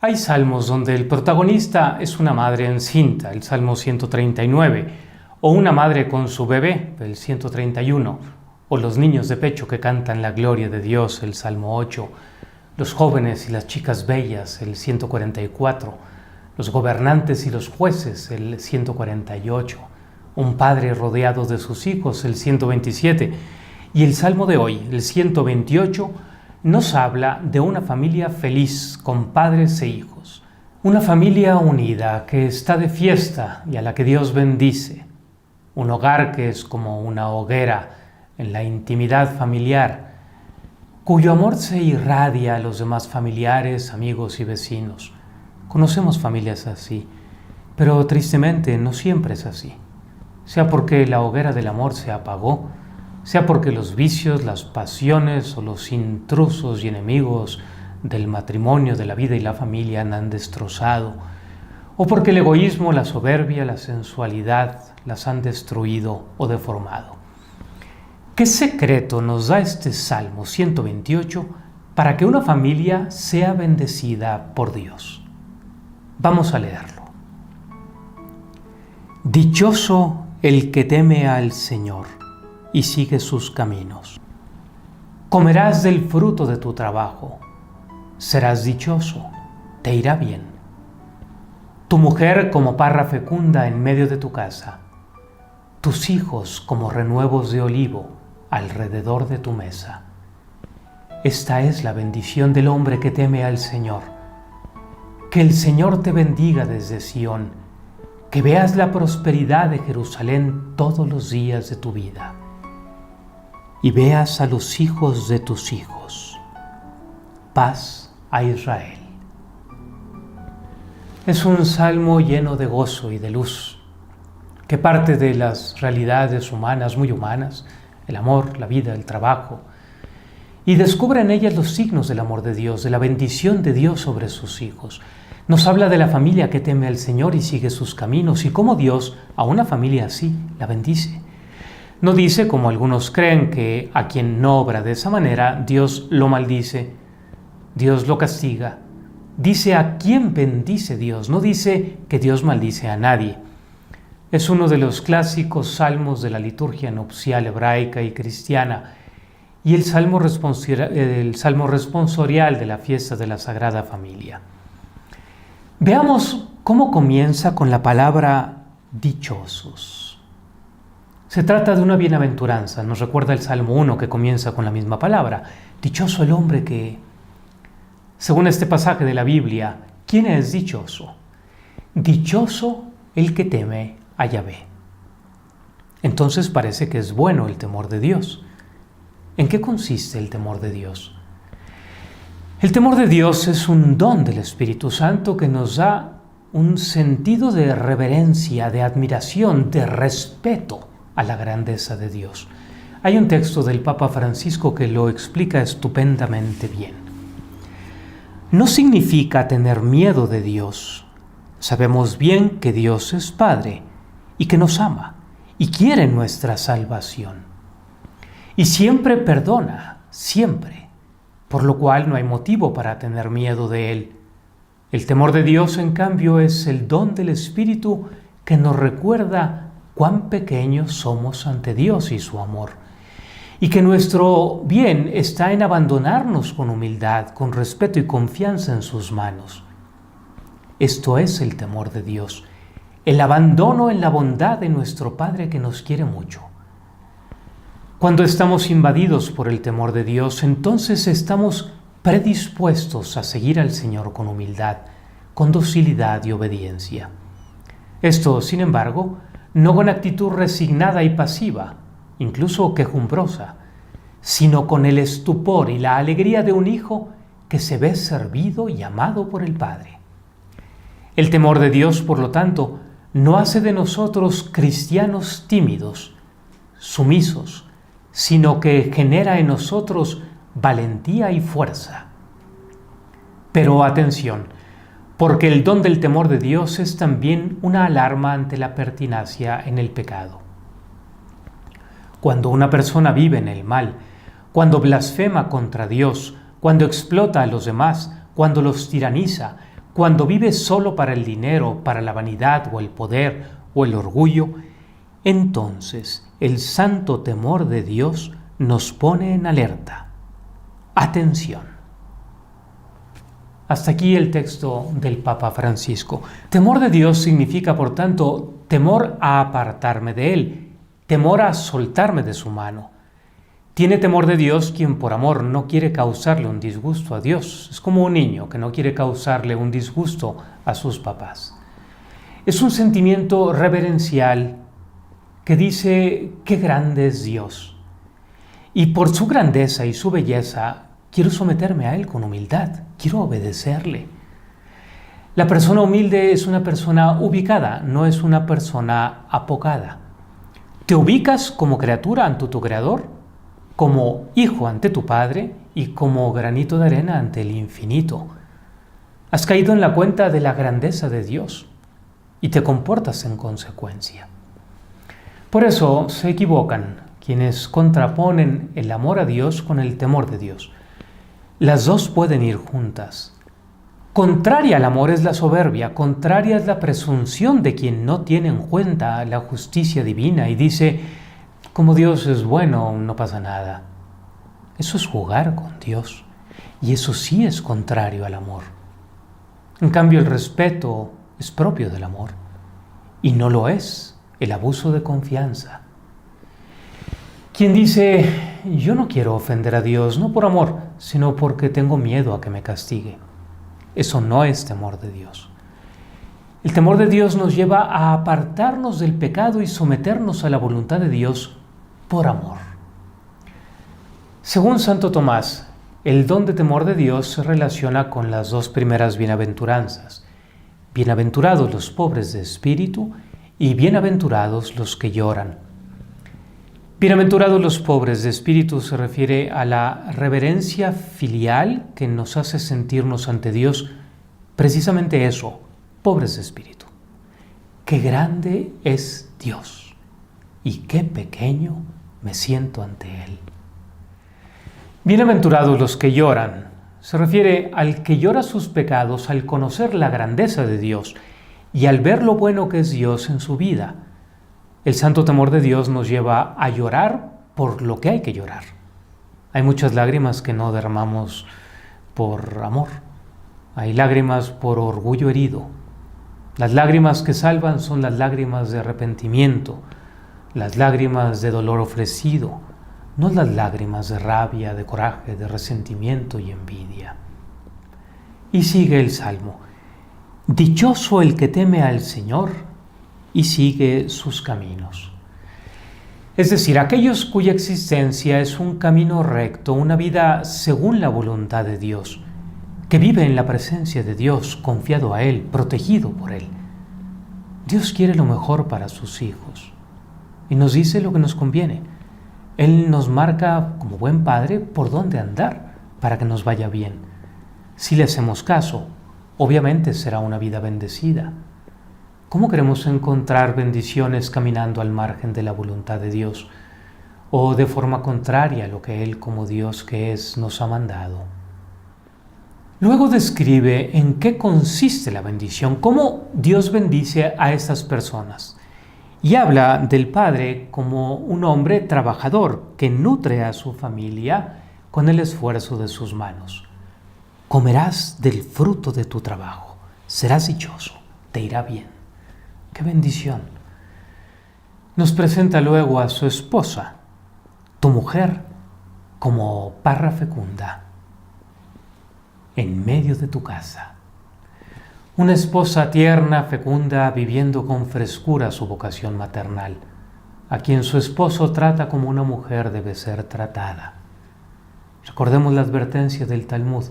Hay salmos donde el protagonista es una madre encinta, el Salmo 139, o una madre con su bebé, el 131, o los niños de pecho que cantan la gloria de Dios, el Salmo 8, los jóvenes y las chicas bellas, el 144, los gobernantes y los jueces, el 148, un padre rodeado de sus hijos, el 127, y el Salmo de hoy, el 128, nos habla de una familia feliz con padres e hijos. Una familia unida que está de fiesta y a la que Dios bendice. Un hogar que es como una hoguera en la intimidad familiar, cuyo amor se irradia a los demás familiares, amigos y vecinos. Conocemos familias así, pero tristemente no siempre es así. Sea porque la hoguera del amor se apagó, sea porque los vicios, las pasiones o los intrusos y enemigos del matrimonio, de la vida y la familia han destrozado, o porque el egoísmo, la soberbia, la sensualidad las han destruido o deformado. ¿Qué secreto nos da este Salmo 128 para que una familia sea bendecida por Dios? Vamos a leerlo. Dichoso el que teme al Señor y sigue sus caminos. Comerás del fruto de tu trabajo, serás dichoso, te irá bien. Tu mujer como parra fecunda en medio de tu casa, tus hijos como renuevos de olivo alrededor de tu mesa. Esta es la bendición del hombre que teme al Señor. Que el Señor te bendiga desde Sión, que veas la prosperidad de Jerusalén todos los días de tu vida y veas a los hijos de tus hijos. Paz a Israel. Es un salmo lleno de gozo y de luz, que parte de las realidades humanas, muy humanas, el amor, la vida, el trabajo, y descubre en ellas los signos del amor de Dios, de la bendición de Dios sobre sus hijos. Nos habla de la familia que teme al Señor y sigue sus caminos, y cómo Dios a una familia así la bendice. No dice, como algunos creen, que a quien no obra de esa manera, Dios lo maldice, Dios lo castiga. Dice a quién bendice Dios, no dice que Dios maldice a nadie. Es uno de los clásicos salmos de la liturgia nupcial hebraica y cristiana y el salmo responsorial de la fiesta de la Sagrada Familia. Veamos cómo comienza con la palabra dichosos. Se trata de una bienaventuranza, nos recuerda el Salmo 1 que comienza con la misma palabra. Dichoso el hombre que, según este pasaje de la Biblia, ¿quién es dichoso? Dichoso el que teme a Yahvé. Entonces parece que es bueno el temor de Dios. ¿En qué consiste el temor de Dios? El temor de Dios es un don del Espíritu Santo que nos da un sentido de reverencia, de admiración, de respeto a la grandeza de Dios. Hay un texto del Papa Francisco que lo explica estupendamente bien. No significa tener miedo de Dios. Sabemos bien que Dios es Padre y que nos ama y quiere nuestra salvación. Y siempre perdona, siempre, por lo cual no hay motivo para tener miedo de Él. El temor de Dios, en cambio, es el don del Espíritu que nos recuerda cuán pequeños somos ante Dios y su amor, y que nuestro bien está en abandonarnos con humildad, con respeto y confianza en sus manos. Esto es el temor de Dios, el abandono en la bondad de nuestro Padre que nos quiere mucho. Cuando estamos invadidos por el temor de Dios, entonces estamos predispuestos a seguir al Señor con humildad, con docilidad y obediencia. Esto, sin embargo, no con actitud resignada y pasiva, incluso quejumbrosa, sino con el estupor y la alegría de un hijo que se ve servido y amado por el Padre. El temor de Dios, por lo tanto, no hace de nosotros cristianos tímidos, sumisos, sino que genera en nosotros valentía y fuerza. Pero atención, porque el don del temor de Dios es también una alarma ante la pertinacia en el pecado. Cuando una persona vive en el mal, cuando blasfema contra Dios, cuando explota a los demás, cuando los tiraniza, cuando vives solo para el dinero, para la vanidad o el poder o el orgullo, entonces el santo temor de Dios nos pone en alerta. Atención. Hasta aquí el texto del Papa Francisco. Temor de Dios significa, por tanto, temor a apartarme de Él, temor a soltarme de su mano. Tiene temor de Dios quien por amor no quiere causarle un disgusto a Dios. Es como un niño que no quiere causarle un disgusto a sus papás. Es un sentimiento reverencial que dice, qué grande es Dios. Y por su grandeza y su belleza, quiero someterme a Él con humildad, quiero obedecerle. La persona humilde es una persona ubicada, no es una persona apocada. Te ubicas como criatura ante tu Creador, como hijo ante tu Padre y como granito de arena ante el infinito. Has caído en la cuenta de la grandeza de Dios y te comportas en consecuencia. Por eso se equivocan quienes contraponen el amor a Dios con el temor de Dios. Las dos pueden ir juntas. Contraria al amor es la soberbia, contraria es la presunción de quien no tiene en cuenta la justicia divina y dice, como Dios es bueno, no pasa nada. Eso es jugar con Dios y eso sí es contrario al amor. En cambio, el respeto es propio del amor y no lo es el abuso de confianza. Quien dice, yo no quiero ofender a Dios, no por amor, sino porque tengo miedo a que me castigue. Eso no es temor de Dios. El temor de Dios nos lleva a apartarnos del pecado y someternos a la voluntad de Dios por amor. Según Santo Tomás, el don de temor de Dios se relaciona con las dos primeras bienaventuranzas. Bienaventurados los pobres de espíritu y bienaventurados los que lloran. Bienaventurados los pobres de espíritu se refiere a la reverencia filial que nos hace sentirnos ante Dios, precisamente eso, pobres de espíritu. Qué grande es Dios y qué pequeño me siento ante Él. Bienaventurados los que lloran, se refiere al que llora sus pecados al conocer la grandeza de Dios y al ver lo bueno que es Dios en su vida. El santo temor de Dios nos lleva a llorar por lo que hay que llorar. Hay muchas lágrimas que no derramamos por amor. Hay lágrimas por orgullo herido. Las lágrimas que salvan son las lágrimas de arrepentimiento, las lágrimas de dolor ofrecido, no las lágrimas de rabia, de coraje, de resentimiento y envidia. Y sigue el Salmo. Dichoso el que teme al Señor y sigue sus caminos. Es decir, aquellos cuya existencia es un camino recto, una vida según la voluntad de Dios, que vive en la presencia de Dios, confiado a Él, protegido por Él. Dios quiere lo mejor para sus hijos y nos dice lo que nos conviene. Él nos marca, como buen padre, por dónde andar para que nos vaya bien. Si le hacemos caso, obviamente será una vida bendecida. ¿Cómo queremos encontrar bendiciones caminando al margen de la voluntad de Dios o de forma contraria a lo que Él, como Dios que es, nos ha mandado? Luego describe en qué consiste la bendición, cómo Dios bendice a estas personas. Y habla del Padre como un hombre trabajador que nutre a su familia con el esfuerzo de sus manos. Comerás del fruto de tu trabajo, serás dichoso, te irá bien. ¡Qué bendición! Nos presenta luego a su esposa, tu mujer, como parra fecunda, en medio de tu casa. Una esposa tierna, fecunda, viviendo con frescura su vocación maternal, a quien su esposo trata como una mujer debe ser tratada. Recordemos la advertencia del Talmud: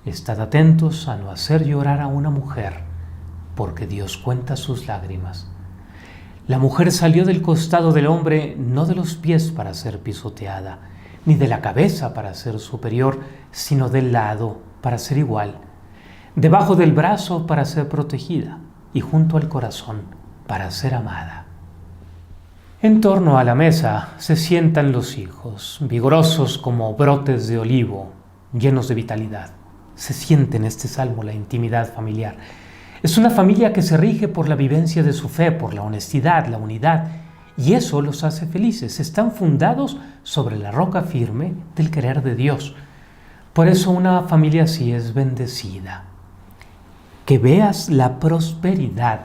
estad atentos a no hacer llorar a una mujer, porque Dios cuenta sus lágrimas. La mujer salió del costado del hombre, no de los pies para ser pisoteada, ni de la cabeza para ser superior, sino del lado para ser igual, debajo del brazo para ser protegida y junto al corazón para ser amada. En torno a la mesa se sientan los hijos, vigorosos como brotes de olivo, llenos de vitalidad. Se siente en este salmo la intimidad familiar. Es una familia que se rige por la vivencia de su fe, por la honestidad, la unidad, y eso los hace felices. Están fundados sobre la roca firme del querer de Dios. Por eso una familia así es bendecida. Que veas la prosperidad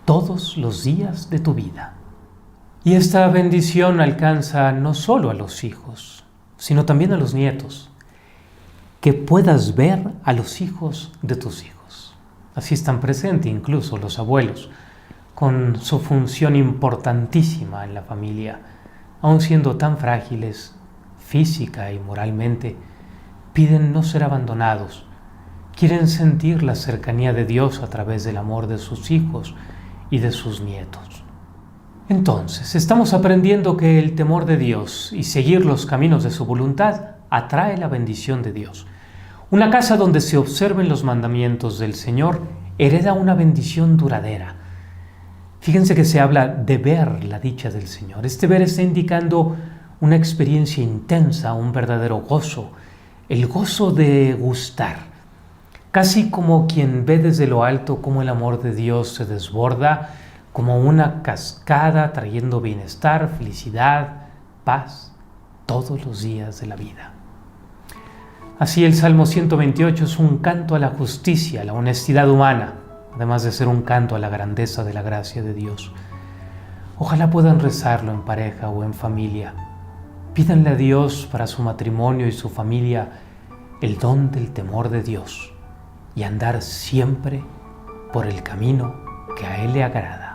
todos los días de tu vida. Y esta bendición alcanza no solo a los hijos, sino también a los nietos. Que puedas ver a los hijos de tus hijos. Así están presentes incluso los abuelos, con su función importantísima en la familia, aun siendo tan frágiles física y moralmente, piden no ser abandonados. Quieren sentir la cercanía de Dios a través del amor de sus hijos y de sus nietos. Entonces, estamos aprendiendo que el temor de Dios y seguir los caminos de su voluntad atrae la bendición de Dios. Una casa donde se observen los mandamientos del Señor hereda una bendición duradera. Fíjense que se habla de ver la dicha del Señor. Este ver está indicando una experiencia intensa, un verdadero gozo, el gozo de gustar. Casi como quien ve desde lo alto cómo el amor de Dios se desborda, como una cascada trayendo bienestar, felicidad, paz, todos los días de la vida. Así el Salmo 128 es un canto a la justicia, a la honestidad humana, además de ser un canto a la grandeza de la gracia de Dios. Ojalá puedan rezarlo en pareja o en familia. Pídanle a Dios para su matrimonio y su familia el don del temor de Dios y andar siempre por el camino que a Él le agrada.